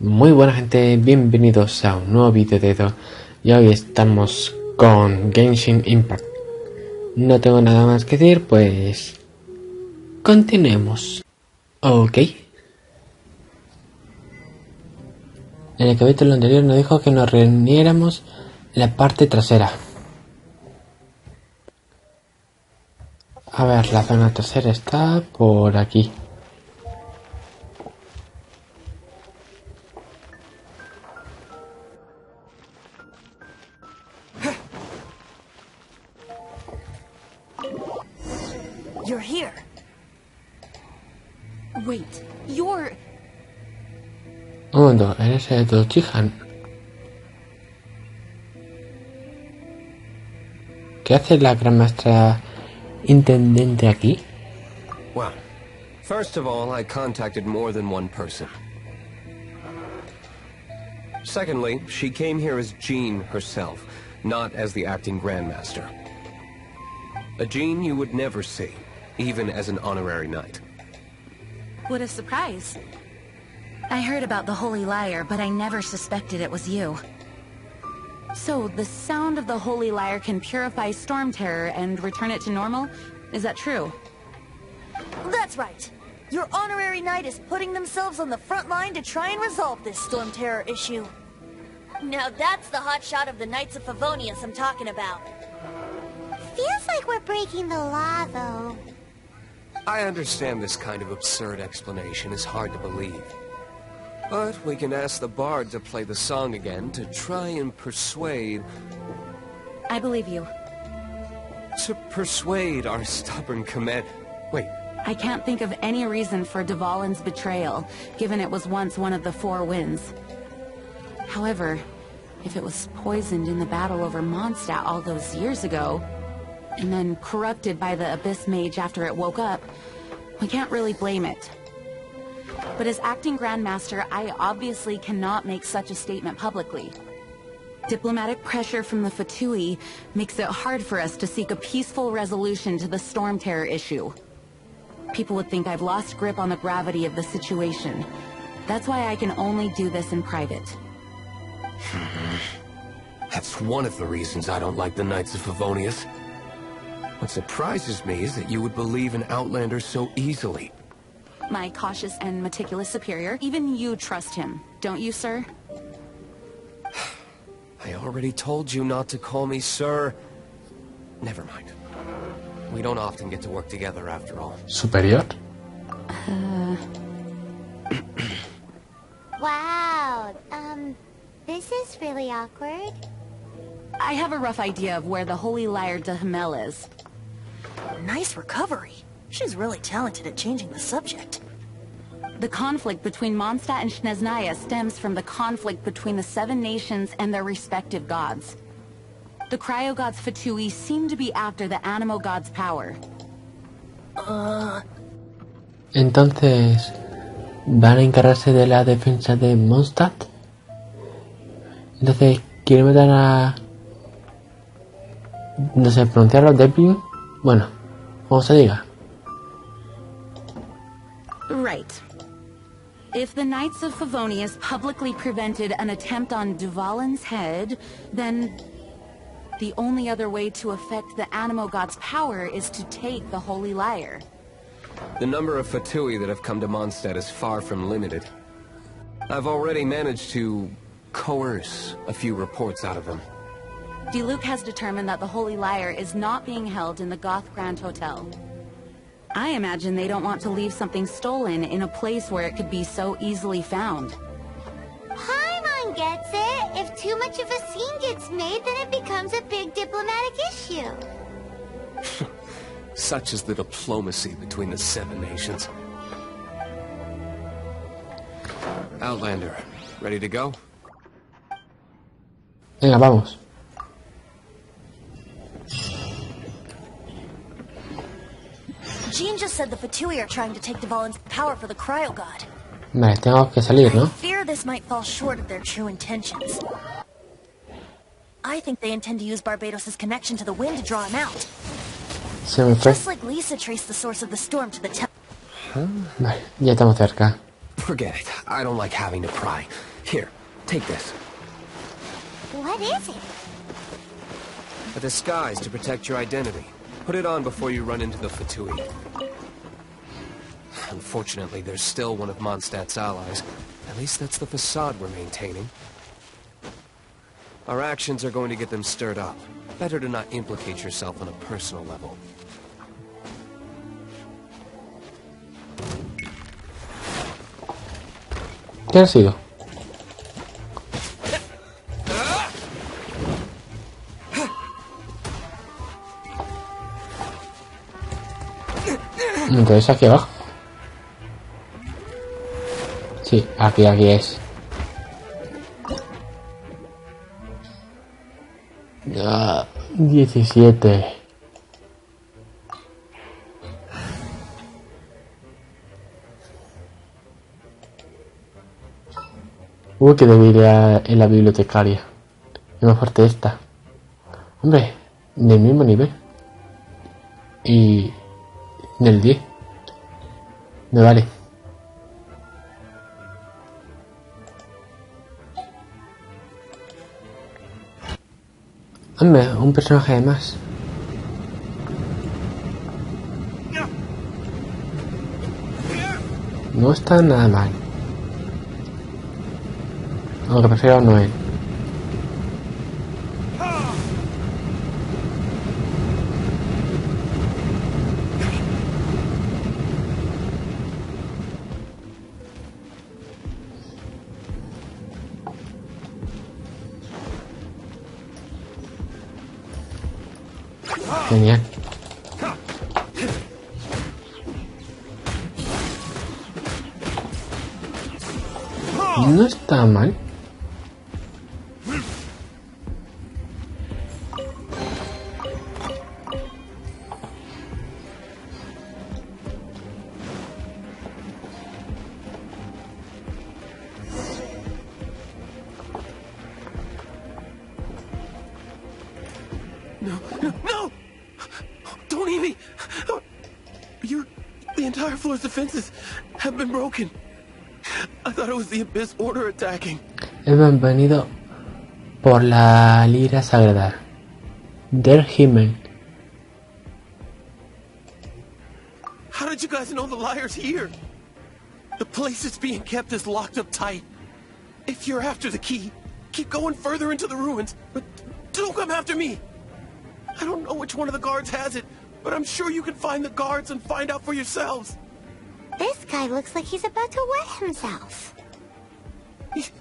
Muy buena gente, bienvenidos a un nuevo vídeo de Edo. Y hoy estamos con Genshin Impact. No tengo nada más que decir, pues continuemos. Ok. En el capítulo anterior nos dijo que nos reuniéramos en la parte trasera. A ver, la zona trasera está por aquí. You're here. Wait, you're... Un momento, eres EdoUchiha. ¿Qué hace la gran maestra intendente aquí? Well, first of all, I contacted more than one person. Secondly, she came here as Jean herself, not as the acting Grandmaster. A Jean you would never see, even as an honorary knight. What a surprise. I heard about the Holy Lyre, but I never suspected it was you. So, the sound of the Holy Lyre can purify Storm Terror and return it to normal? Is that true? That's right. Your honorary knight is putting themselves on the front line to try and resolve this Storm Terror issue. Now that's the hotshot of the Knights of Favonius I'm talking about. Feels like we're breaking the law, though. I understand this kind of absurd explanation is hard to believe. But we can ask the bard to play the song again to try and persuade... I believe you. To persuade our stubborn command... Wait. I can't think of any reason for Dvalin's betrayal, given it was once one of the Four Winds. However, if it was poisoned in the battle over Mondstadt all those years ago, and then corrupted by the Abyss Mage after it woke up, we can't really blame it. But as acting Grandmaster, I obviously cannot make such a statement publicly. Diplomatic pressure from the Fatui makes it hard for us to seek a peaceful resolution to the Storm Terror issue. People would think I've lost grip on the gravity of the situation. That's why I can only do this in private. That's one of the reasons I don't like the Knights of Favonius. What surprises me is that you would believe an Outlander so easily. My cautious and meticulous superior, even you trust him, don't you, sir? I already told you not to call me sir. Never mind. We don't often get to work together after all. ¿Superior? Wow, this is really awkward. I have a rough idea of where the Holy Lyre de Himmel is. Nice recovery. She's really talented at changing the subject. The conflict between Mondstadt and Snezhnaya stems from the conflict between the Seven Nations and their respective gods. The Cryo-Gods Fatui seem to be after the Animo God's power. Entonces, ¿van a encargarse de la defensa de Mondstadt? Entonces, ¿quieren matar a... no sé, pronunciarlo, Devlin? Bueno, como se diga. Right. If the Knights of Favonius publicly prevented an attempt on Dvalin's head, then the only other way to affect the Animo God's power is to take the Holy Lyre. The number of Fatui that have come to Mondstadt is far from limited. I've already managed to coerce a few reports out of them. Diluc has determined that the Holy Lyre is not being held in the Goth Grand Hotel. I imagine they don't want to leave something stolen in a place where it could be so easily found. Paimon gets it. If too much of a scene gets made, then it becomes a big diplomatic issue. Such is the diplomacy between the Seven Nations. Outlander, ready to go? Venga, vamos. Jean just said the Fatui are trying to take Dvalin's power for the Cryo God. Vale, tengo que salir, ¿no? I fear this might fall short of their true intentions. I think they intend to use Barbados' connection to the wind to draw him out. Se me fue. Just like Lisa traced the source of the storm to the temple. Vale, ya estamos cerca. Forget it. I don't like having to pry. Here, take this. What is it? A disguise to protect your identity. Put it on before you run into the Fatui. Unfortunately, there's still one of Mondstadt's allies. At least that's the facade we're maintaining. Our actions are going to get them stirred up. Better to not implicate yourself on a personal level. ¿Qué ha sido? Entonces aquí abajo. Sí, aquí es. 17. Uy, que debería en la bibliotecaria. Es más fuerte esta. Hombre, del mismo nivel. Y del 10. Me vale. Hombre, un personaje de más. No está nada mal. Aunque prefiero a Noel. Genial. No está mal. No! Don't eat me! The entire floor's defenses have been broken. I thought it was the Abyss Order attacking. Hemos venido por la lira sagrada. Der Himmel. How did you guys know the liar's here? The place it's being kept is locked up tight. If you're after the key, keep going further into the ruins, but don't come after me. I don't know which one of the guards has it, but I'm sure you can find the guards and find out for yourselves. This guy looks like he's about to wet himself.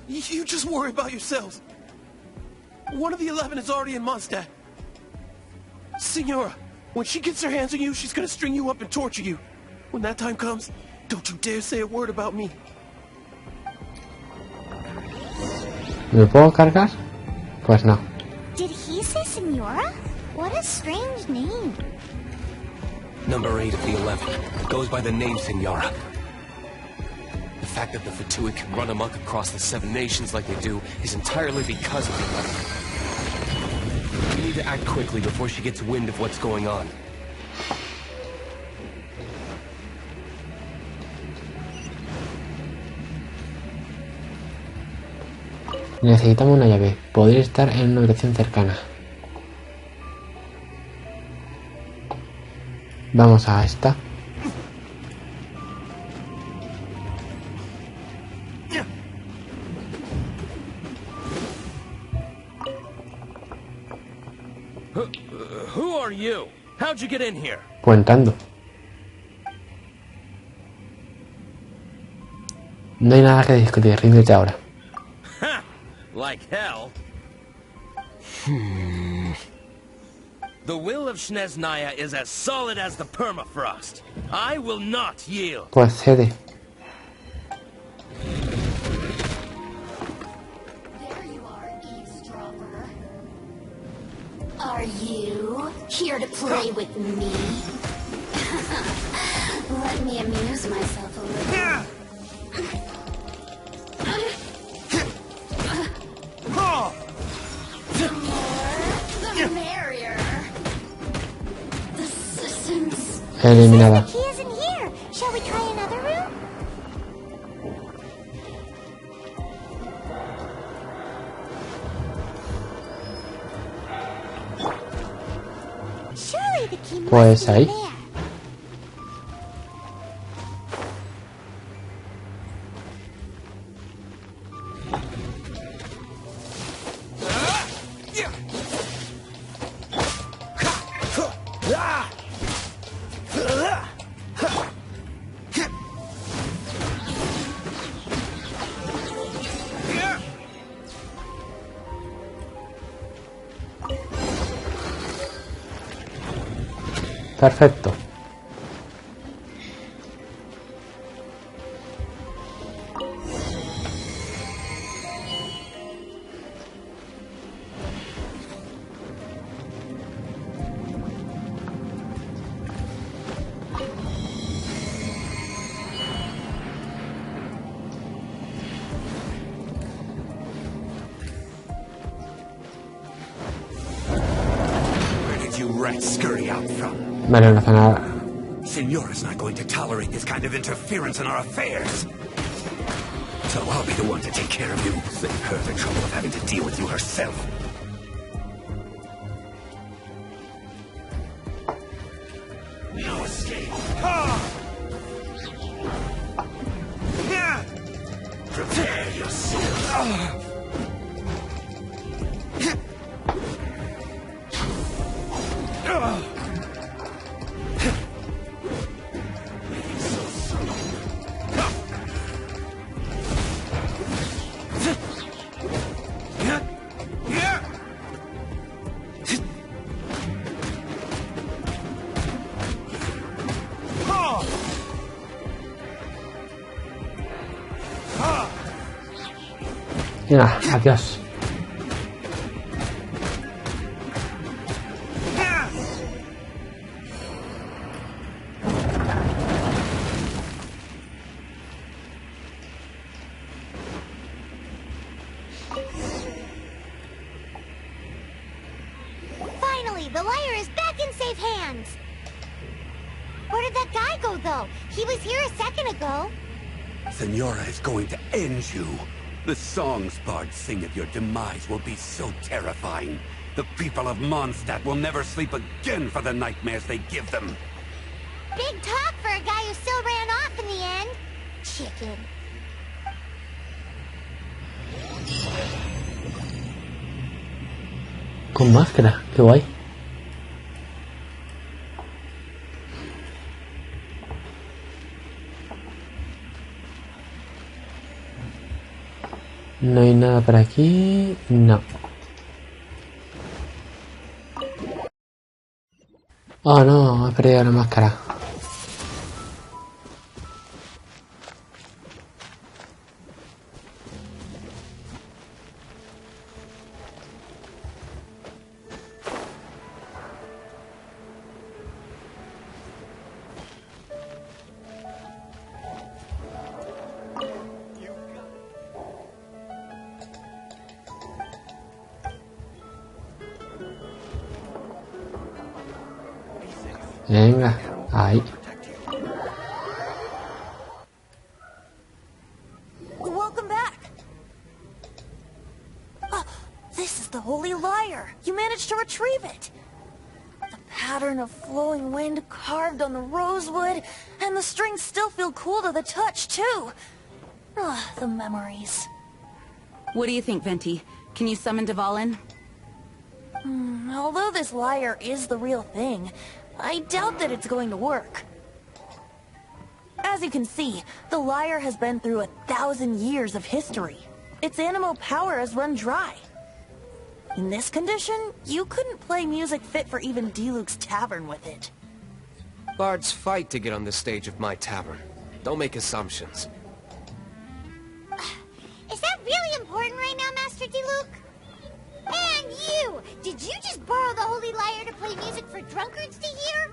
You just worry about yourselves. One of the 11 is already in Mondstadt. Signora, when she gets her hands on you, she's gonna string you up and torture you. When that time comes, don't you dare say a word about me. ¿Me puedo cargar? Pues no. Did he say Senora? What a strange name. Number 8 of the 11 goes by the name Signora. The fact that the Fatui can run amok across the 7 nations like they do is entirely because of the 11. We need to act quickly before she gets wind of what's going on. Necesitamos una llave. Podría estar en una dirección cercana. Vamos a esta. Who are you? How'd you get in here? Cuentando. No hay nada que discutir. Ríndete ahora. Like hell. The will of Snezhnaya is as solid as the permafrost. I will not yield. Pues cede. There you are, eavesdropper. Are you here to play with me? Let me amuse myself a little. The more, the merrier. The systems. Eliminada. The key isn't here. Shall we try another room? He must Pues be ahí. there. Perfecto. Where did you rats scurry out from? Vale, una zona. Señora's not going to tolerate this kind of interference in our affairs. So I'll be the one to take care of you. Save her the trouble of having to deal with you herself. No escape. Prepare yourself. Venga, adiós. Finally, the lyre is back in safe hands. Where did that guy go, though? He was here a second ago. Senora is going to end you. The songs bards sing of your demise will be so terrifying. The people of Mondstadt will never sleep again for the nightmares they give them. Big talk for a guy who still ran off in the end. Chicken. Con máscara, qué guay. No hay nada por aquí. No. Oh no, he perdido la máscara. Venga, ahí. Welcome back. Oh, this is the Holy Lyre. You managed to retrieve it. The pattern of flowing wind carved on the rosewood, and the strings still feel cool to the touch, too. Ah, the memories. What do you think, Venti? Can you summon Dvalin? Although this lyre is the real thing, I doubt that it's going to work. As you can see, the lyre has been through 1,000 years of history. Its animal power has run dry. In this condition, you couldn't play music fit for even Diluc's tavern with it. Bards fight to get on the stage of my tavern. Don't make assumptions. Is that really important right now, Master Diluc? And you! Did you just borrow the Holy Lyre to play music for drunkards to hear?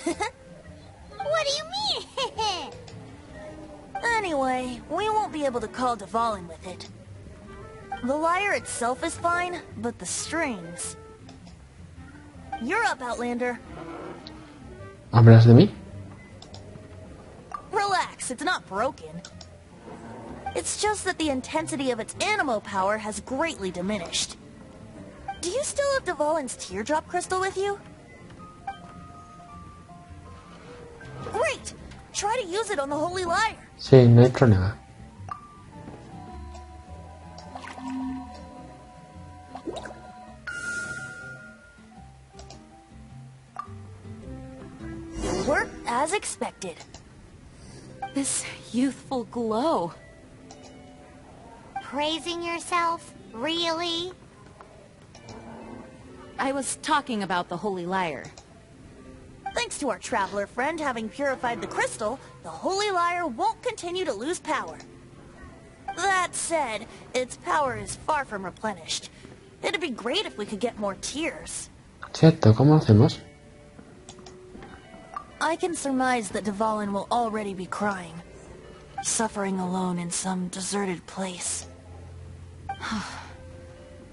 What do you mean? Anyway, we won't be able to call Dvalin with it. The lyre itself is fine, but the strings... You're up, Outlander. ¿Hablas de mí? Relax, it's not broken. It's just that the intensity of its animal power has greatly diminished. Do you still have Dvalin's teardrop crystal with you? Try to use it on the Holy Lyre. Sí, no hay problema. Work as expected. This youthful glow. Praising yourself? Really? I was talking about the Holy Lyre. Thanks to our traveler friend having purified the crystal, the Holy Lyre won't continue to lose power. That said, its power is far from replenished. It'd be great if we could get more tears. Cierto, ¿cómo hacemos? I can surmise that Dvalin will already be crying, suffering alone in some deserted place.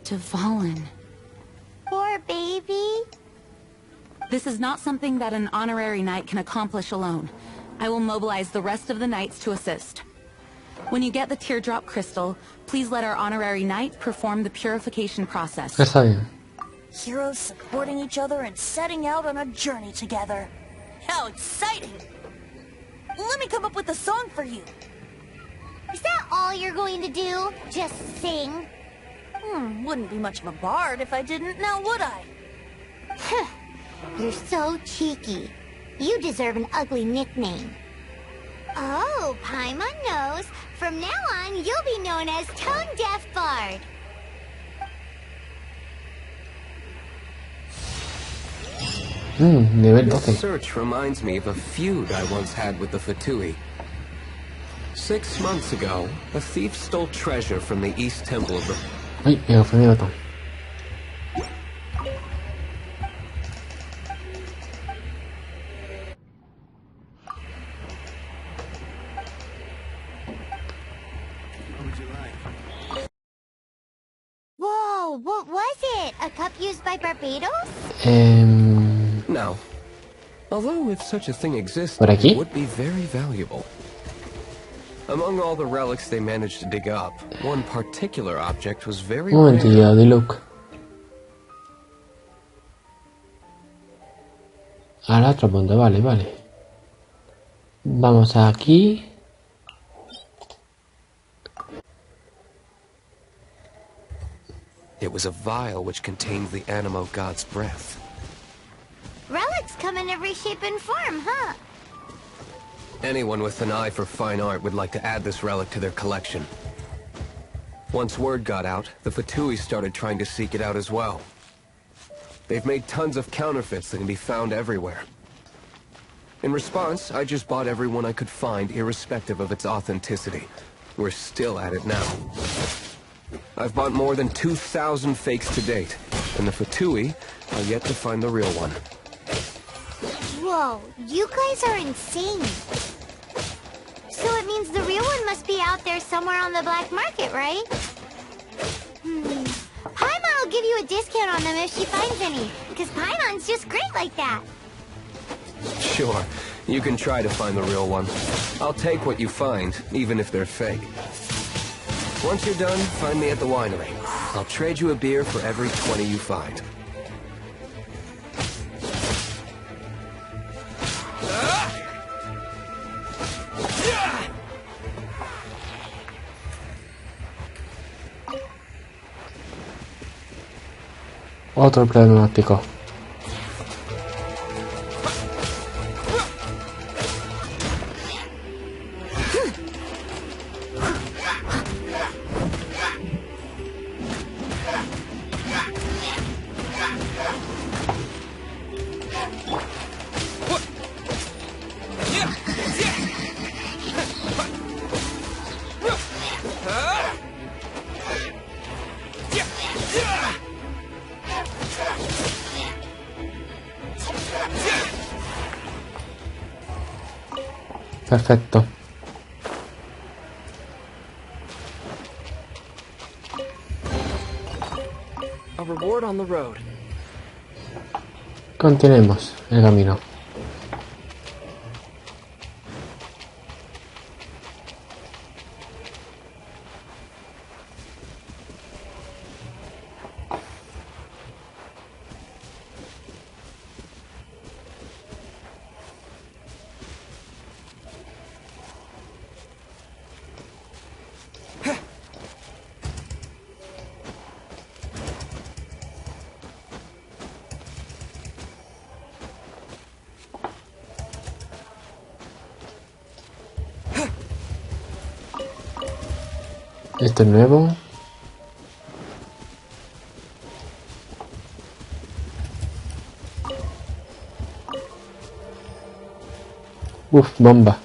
Dvalin. Poor baby. This is not something that an honorary knight can accomplish alone. I will mobilize the rest of the knights to assist. When you get the teardrop crystal, please let our honorary knight perform the purification process. Está bien. Heroes supporting each other and setting out on a journey together. How exciting! Let me come up with a song for you. Is that all you're going to do? Just sing? Wouldn't be much of a bard if I didn't, now would I? You're so cheeky. You deserve an ugly nickname. Oh, Paimon knows. From now on, you'll be known as Tone Deaf Bard. Nivel This 12. search reminds me of a feud I once had with the Fatui. 6 months ago, a thief stole treasure from the East Temple of the... Ay, me fue mi botón. Whoa, what was it? A cup used by Barbados? No. Although if such a thing existed, ¿Por aquí? it would be very valuable. Among all the relics they managed to dig up, one particular object was very Un rare. momentillo, Diluc. A la otra punta, vale, vale. Vamos aquí. It was a vial which contained the Animo god's breath. Relics come in every shape and form, huh? Anyone with an eye for fine art would like to add this relic to their collection. Once word got out, the Fatui started trying to seek it out as well. They've made tons of counterfeits that can be found everywhere. In response, I just bought every one I could find, irrespective of its authenticity. We're still at it now. I've bought more than 2,000 fakes to date, and the Fatui are yet to find the real one. Whoa, you guys are insane. So it means the real one must be out there somewhere on the black market, right? Paimon will give you a discount on them if she finds any, because Paimon's just great like that. Sure, you can try to find the real one. I'll take what you find, even if they're fake. Once you're done, find me at the winery. I'll trade you a beer for every 20 you find. Otro pneumático. Perfecto. A reward on the road. Continuemos el camino. Esto es nuevo. Uf, bomba.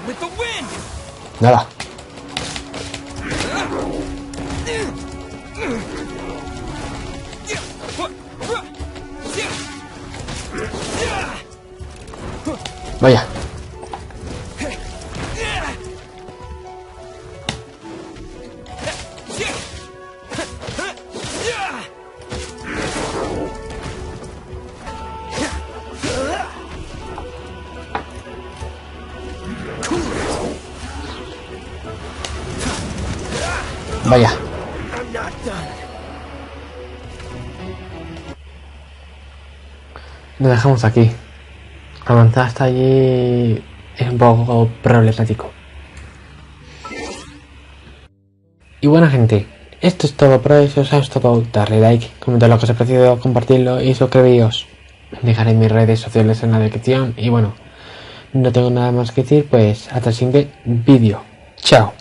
With the wind! Nada. Vaya. Vaya. Lo dejamos aquí. Avanzar hasta allí es un poco problemático. Y bueno, gente, esto es todo por hoy. Si os ha gustado, darle like, comentar lo que os ha parecido, compartirlo y suscribiros. Dejaré mis redes sociales en la descripción. Y bueno, no tengo nada más que decir, pues hasta el siguiente vídeo. Chao.